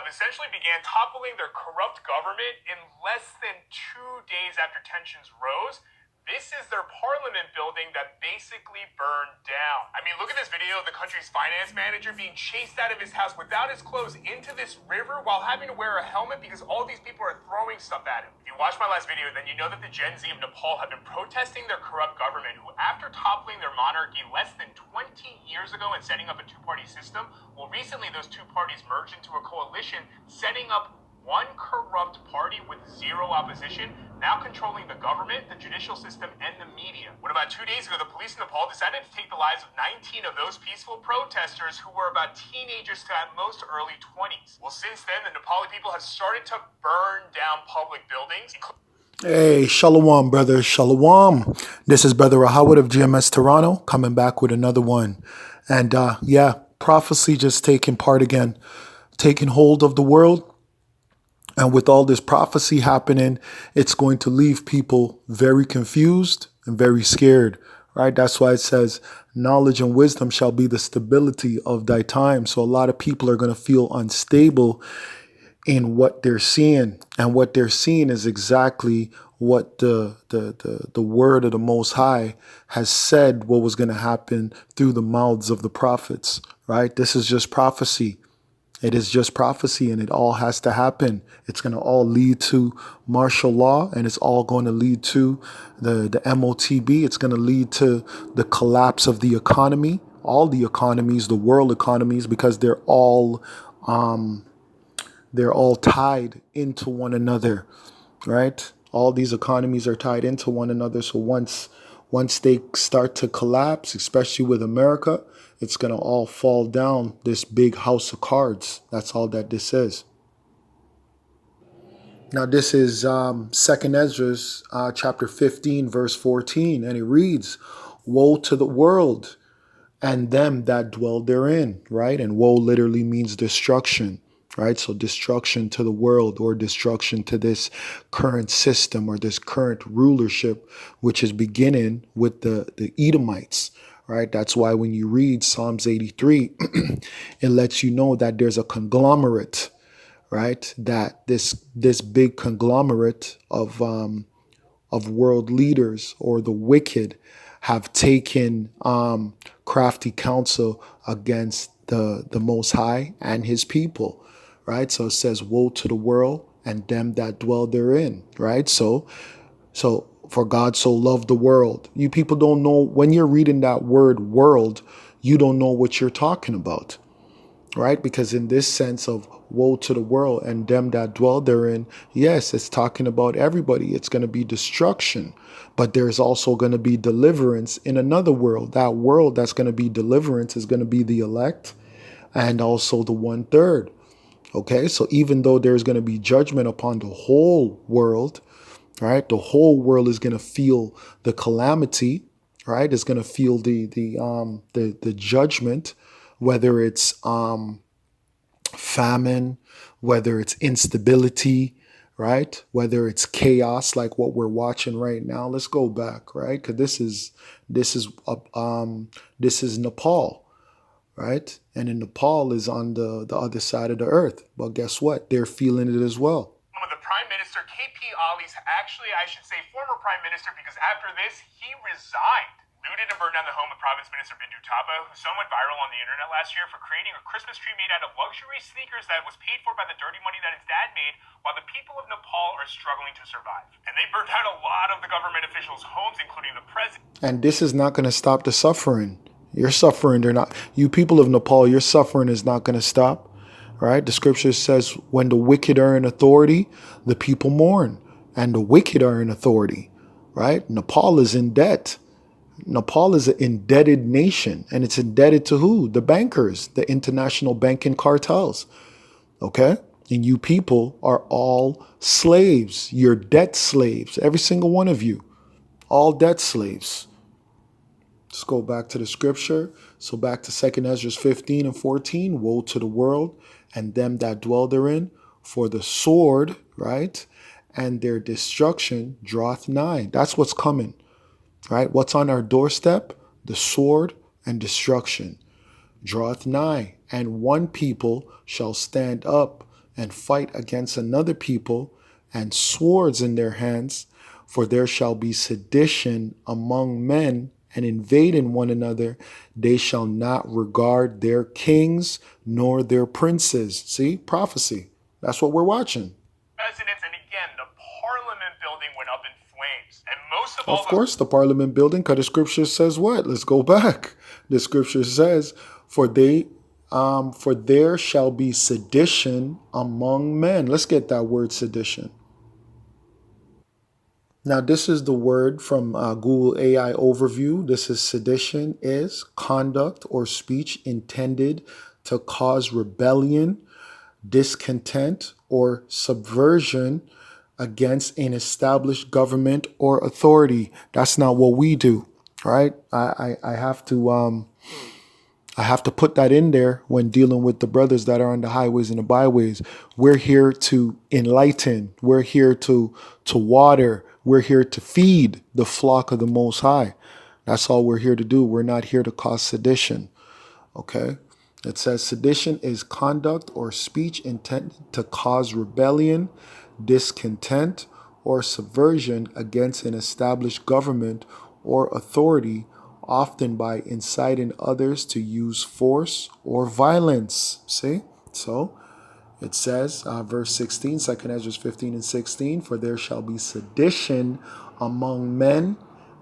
essentially began toppling their corrupt government in less than 2 days after tensions rose. This is their parliament building that basically burned down. I mean, look at this video of the country's finance manager being chased out of his house without his clothes into this river while having to wear a helmet because all these people are throwing stuff at him. If you watched my last video, then you know that the Gen Z of Nepal have been protesting their corrupt government, who, after toppling their monarchy less than 20 years ago and setting up a two-party system, well, recently those two parties merged into a coalition, setting up one corrupt party with zero opposition, now controlling the government, the judicial system, and the media. When about 2 days ago, the police in Nepal decided to take the lives of 19 of those peaceful protesters who were about teenagers to at most early 20s. Well, since then, the Nepali people have started to burn down public buildings. Hey, Shalom, brother. Shalom. This is Brother Rahawat of GMS Toronto, coming back with another one. And yeah, prophecy just taking part again, taking hold of the world. And with all this prophecy happening, it's going to leave people very confused and very scared, right? That's why it says knowledge and wisdom shall be the stability of thy time. So a lot of people are going to feel unstable in what they're seeing. And what they're seeing is exactly what the word of the Most High has said what was going to happen through the mouths of the prophets, right? This is just prophecy. It is just prophecy, and it all has to happen. It's going to all lead to martial law, and it's all going to lead to the MOTB. It's going to lead to the collapse of the economy, all the economies, the world economies, because they're all tied into one another, right? All these economies are tied into one another. So once they start to collapse, especially with America, it's going to all fall down this big house of cards. That's all that this is. Now, this is 2nd Ezra's chapter 15, verse 14, and it reads, "Woe to the world and them that dwell therein," right? And woe literally means destruction, right? So destruction to the world, or destruction to this current system or this current rulership, which is beginning with the Edomites. Right. That's why when you read Psalms 83, it lets you know that there's a conglomerate, right? That this big conglomerate of world leaders, or the wicked, have taken crafty counsel against the Most High and his people. Right. So it says, "Woe to the world and them that dwell therein." Right. So for God so loved the world. You people don't know, when you're reading that word world, you don't know what you're talking about, right? Because in this sense of woe to the world and them that dwell therein, yes, it's talking about everybody. It's going to be destruction, but there's also going to be deliverance in another world. That world that's going to be deliverance is going to be the elect and also the 1/3. Okay, so even though there's going to be judgment upon the whole world, right? The whole world is going to feel the calamity, right? It's going to feel the judgment, whether it's famine, whether it's instability, right? Whether it's chaos, like what we're watching right now. Let's go back, right? Because this is Nepal, right? And in Nepal is on the other side of the earth. But guess what? They're feeling it as well. The Prime Minister, KP Ali's, actually, I should say former Prime Minister, because after this, he resigned. Looted and burned down the home of Province Minister Bindu Thapa, who so went viral on the internet last year for creating a Christmas tree made out of luxury sneakers that was paid for by the dirty money that his dad made, while the people of Nepal are struggling to survive. And they burned down a lot of the government officials' homes, including the president. And this is not going to stop the suffering. Your suffering, they're not. You people of Nepal, your suffering is not going to stop. Right? The scripture says, when the wicked are in authority, the people mourn, and the wicked are in authority. Right? Nepal is in debt. Nepal is an indebted nation, and it's indebted to who? The bankers, the international banking cartels. Okay? And you people are all slaves. You're debt slaves. Every single one of you. All debt slaves. Let's go back to the scripture. So back to 2nd Ezra 15 and 14. Woe to the world and them that dwell therein, for the sword, right, and their destruction draweth nigh. That's what's coming, right? What's on our doorstep? The sword and destruction draweth nigh, and one people shall stand up and fight against another people, and swords in their hands, for there shall be sedition among men, and invading one another, they shall not regard their kings nor their princes. See, prophecy. That's what we're watching. Presidents, and again, the Parliament building went up in flames. And most of all Of course, the Parliament building, because the scripture says what? Let's go back. The scripture says, for there shall be sedition among men. Let's get that word sedition. Now, this is the word from Google AI Overview. This is sedition is conduct or speech intended to cause rebellion, discontent, or subversion against an established government or authority. That's not what we do, right? I have to put that in there when dealing with the brothers that are on the highways and the byways. We're here to enlighten. We're here to water. We're here to feed the flock of the Most High. That's all we're here to do. We're not here to cause sedition. Okay? It says sedition is conduct or speech intended to cause rebellion, discontent, or subversion against an established government or authority, often by inciting others to use force or violence. See? So it says, verse 16, 2 Ezra 15 and 16, for there shall be sedition among men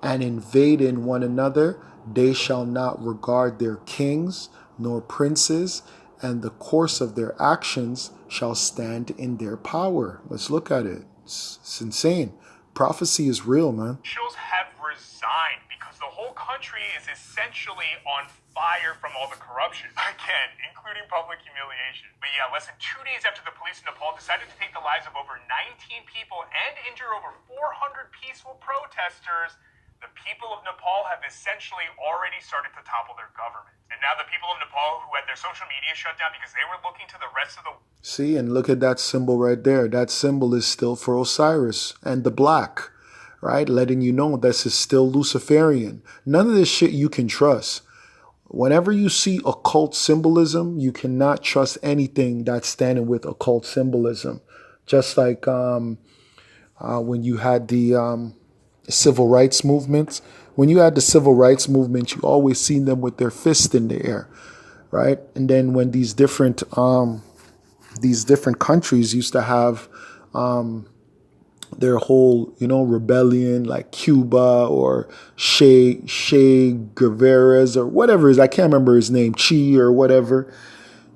and invading one another. They shall not regard their kings nor princes, and the course of their actions shall stand in their power. Let's look at it. It's insane. Prophecy is real, man. officials have resigned because the whole country is essentially on fire from all the corruption. Again, including public humiliation. But yeah, less than 2 days after the police in Nepal decided to take the lives of over 19 people and injure over 400 peaceful protesters, the people of Nepal have essentially already started to topple their government. And now the people of Nepal who had their social media shut down because they were looking to the rest of the... See, and look at that symbol right there. That symbol is still for Osiris and the black, right? Letting you know this is still Luciferian. None of this shit you can trust. Whenever you see occult symbolism, you cannot trust anything that's standing with occult symbolism. Just like when you had the civil rights movement. When you had the civil rights movement, you always seen them with their fist in the air, right? And then when these different countries used to have their whole, rebellion, like Cuba or Che Guevara's or whatever it is, I can't remember his name, Che or whatever.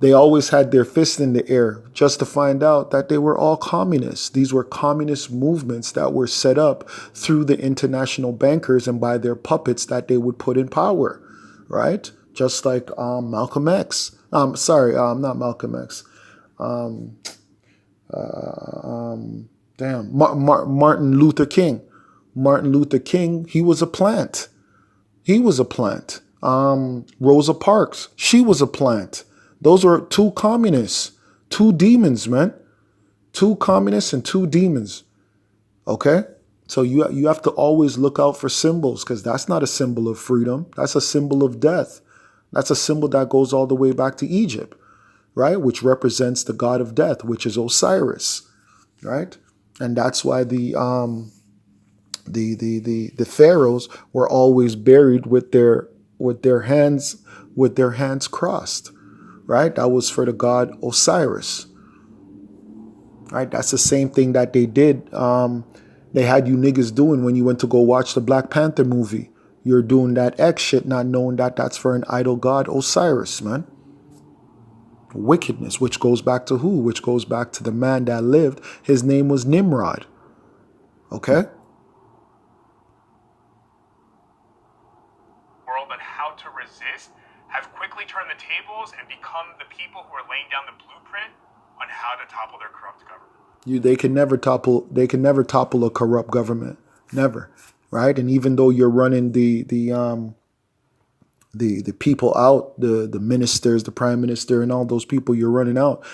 They always had their fist in the air just to find out that they were all communists. These were communist movements that were set up through the international bankers and by their puppets that they would put in power, right? Just like Malcolm X. Not Malcolm X. Martin Luther King. Martin Luther King, he was a plant. He was a plant. Rosa Parks, she was a plant. Those are two communists, two demons, man. Two communists and two demons. Okay? So you have to always look out for symbols, because that's not a symbol of freedom. That's a symbol of death. That's a symbol that goes all the way back to Egypt, right? Which represents the god of death, which is Osiris, right? And that's why the pharaohs were always buried with their hands crossed, right? That was for the god Osiris, right? That's the same thing that they did. They had you niggas doing when you went to go watch the Black Panther movie. You're doing that X shit, not knowing that that's for an idol god Osiris, man. Wickedness, which goes back to who? Which goes back to the man that lived. His name was Nimrod. Okay? world on how to resist have quickly turned the tables and become the people who are laying down the blueprint on how to topple their corrupt government. They can never topple a corrupt government. Never. Right? And even though you're running the people out, the ministers, the prime minister, and all those people you're running out,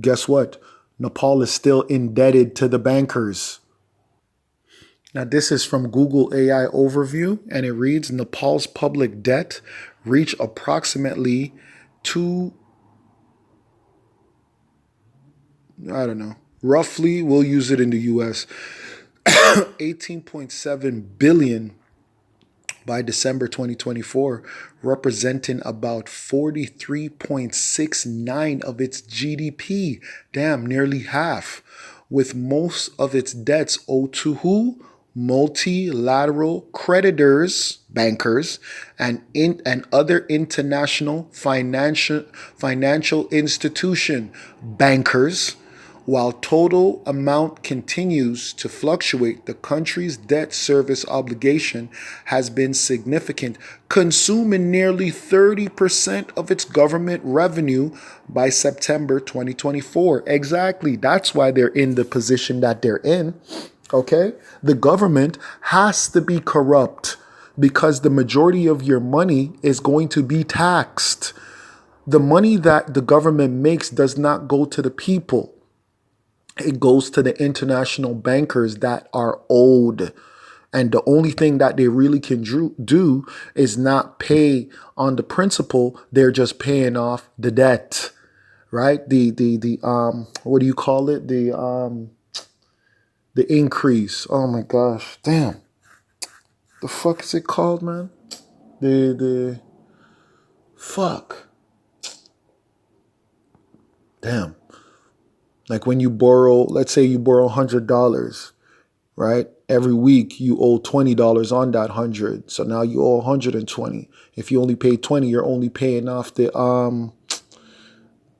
guess what? Nepal is still indebted to the bankers. Now, this is from Google AI Overview, and it reads, Nepal's public debt reached approximately I don't know. Roughly, we'll use it in the US. 18.7 billion by December 2024, representing about 43.69 of its GDP. Damn, nearly half. With most of its debts owed to who? Multilateral creditors, bankers, and other international financial institution bankers. While total amount continues to fluctuate, the country's debt service obligation has been significant, consuming nearly 30% of its government revenue by September 2024. Exactly. That's why they're in the position that they're in. Okay? The government has to be corrupt because the majority of your money is going to be taxed. The money that the government makes does not go to the people. It goes to the international bankers that are owed. And the only thing that they really can do is not pay on the principal. They're just paying off the debt, right? The what do you call it? The increase. Oh my gosh, damn. The fuck is it called, man? The fuck. Damn. Like when you borrow, let's say you borrow $100, right? Every week you owe $20 on that 100. So now you owe 120. If you only pay 20, you're only paying off the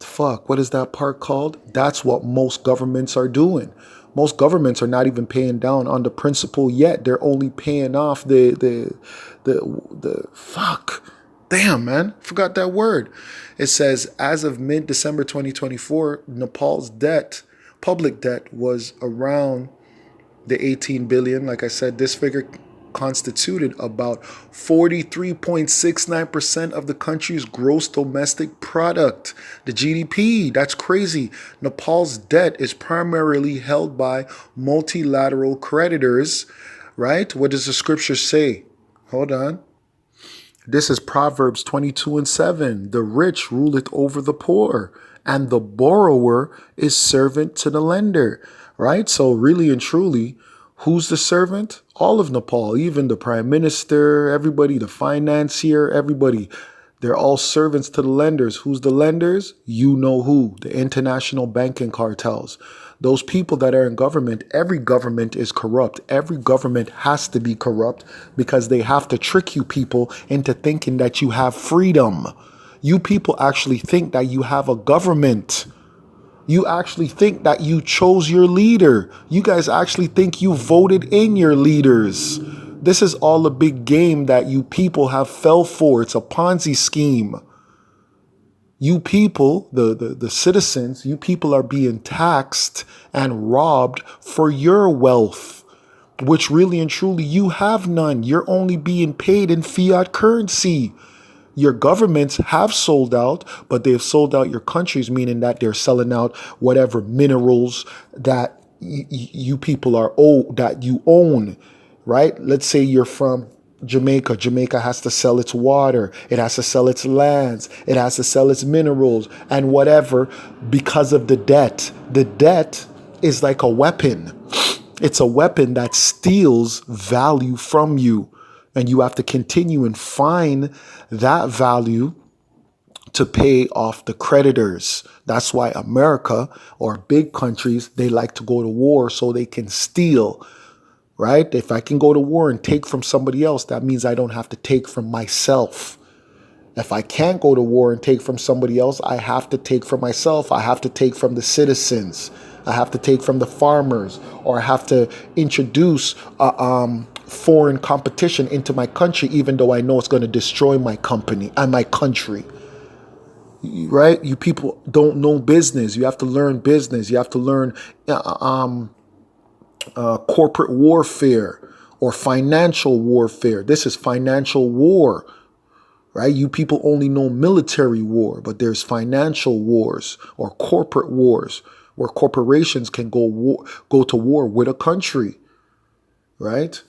fuck, what is that part called? That's what most governments are doing. Most governments are not even paying down on the principal yet. They're only paying off the fuck. Damn, man. Forgot that word. It says as of mid-December 2024, Nepal's public debt was around the 18 billion. Like I said, this figure constituted about 43.69% of the country's gross domestic product, the GDP. That's crazy. Nepal's debt is primarily held by multilateral creditors, right? What does the scripture say? Hold on. This is Proverbs 22:7. The rich ruleth over the poor, and the borrower is servant to the lender. Right? So really and truly, who's the servant? All of Nepal, even the prime minister, everybody, the financier, everybody. They're all servants to the lenders. Who's the lenders? You know who. The international banking cartels. Those people that are in government, every government is corrupt. Every government has to be corrupt because they have to trick you people into thinking that you have freedom. You people actually think that you have a government. You actually think that you chose your leader. You guys actually think you voted in your leaders. This is all a big game that you people have fell for. It's a Ponzi scheme. You people, the citizens, you people are being taxed and robbed for your wealth, which really and truly you have none. You're only being paid in fiat currency. Your governments have sold out, but they've sold out your countries, meaning that they're selling out whatever minerals that you people are that you own, right? Let's say you're from Jamaica. Jamaica has to sell its water. It has to sell its lands. It has to sell its minerals and whatever because of the debt. The debt is like a weapon. It's a weapon that steals value from you. And you have to continue and find that value to pay off the creditors. That's why America or big countries, they like to go to war so they can steal, right? If I can go to war and take from somebody else, that means I don't have to take from myself. If I can't go to war and take from somebody else, I have to take from myself. I have to take from the citizens. I have to take from the farmers, or I have to introduce foreign competition into my country, even though I know it's going to destroy my company and my country. Right? You people don't know business. You have to learn business. You have to learn corporate warfare or financial warfare. This is financial war. Right? You people only know military war, but there's financial wars or corporate wars where corporations can go to war with a country. Right?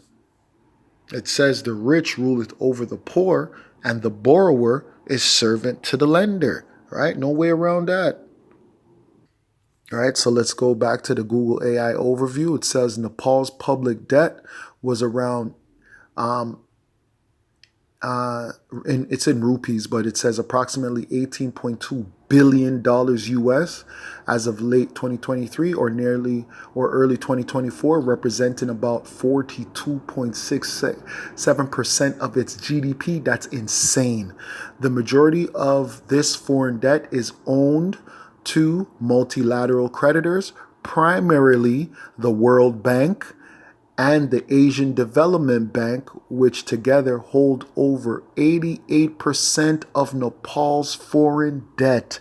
It says the rich ruleth over the poor, and the borrower is servant to the lender. Right? No way around that. All right, so let's go back to the Google AI overview. It says Nepal's public debt was around um, and it's in rupees, but it says approximately $18.2 billion US as of late 2023 or early 2024, representing about 42.67% of its GDP. That's insane. The majority of this foreign debt is owned to multilateral creditors, primarily the World Bank and the Asian Development Bank, which together hold over 88% of Nepal's foreign debt.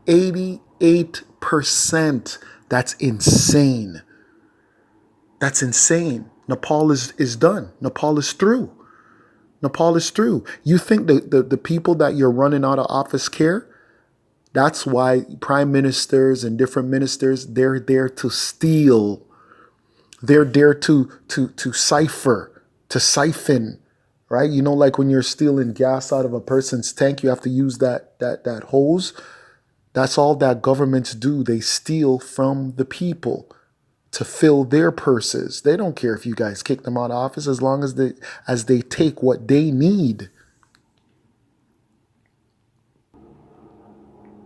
88%. That's insane. That's insane. Nepal is done. Nepal is through. Nepal is through. You think the people that you're running out of office care? That's why prime ministers and different ministers, they're there to steal. They're there to cipher, to siphon, right? You know, like when you're stealing gas out of a person's tank, you have to use that hose. That's all that governments do. They steal from the people to fill their purses. They don't care if you guys kick them out of office as long as they take what they need.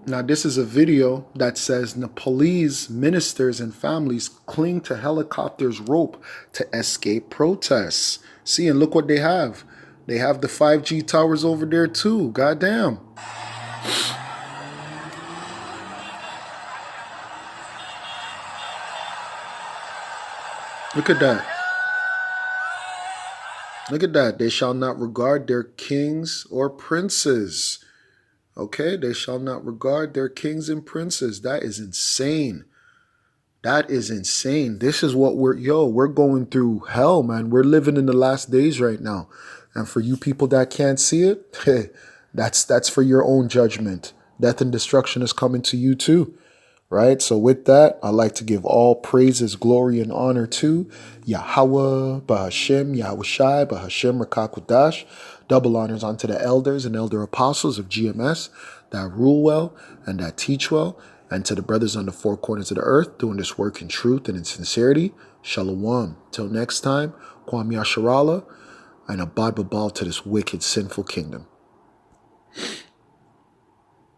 Now, this is a video that says Nepalese ministers and families cling to helicopters' rope to escape protests. See, and look what they have. They have the 5G towers over there too. Goddamn. Look at that. Look at that. They shall not regard their kings or princes. Okay, they shall not regard their kings and princes. That is insane. That is insane. This is what we're going through hell, man. We're living in the last days right now. And for you people that can't see it, that's for your own judgment. Death and destruction is coming to you too. Right? So with that, I'd like to give all praises, glory, and honor to Yahweh, Bahashem, Yahweh Shai, Bahashem, Rakakwadash. Double honors unto the elders and elder apostles of GMS that rule well and that teach well, and to the brothers on the four corners of the earth doing this work in truth and in sincerity. Shalom. Till next time, Kwam Yasharala, and a Bible ball to this wicked, sinful kingdom.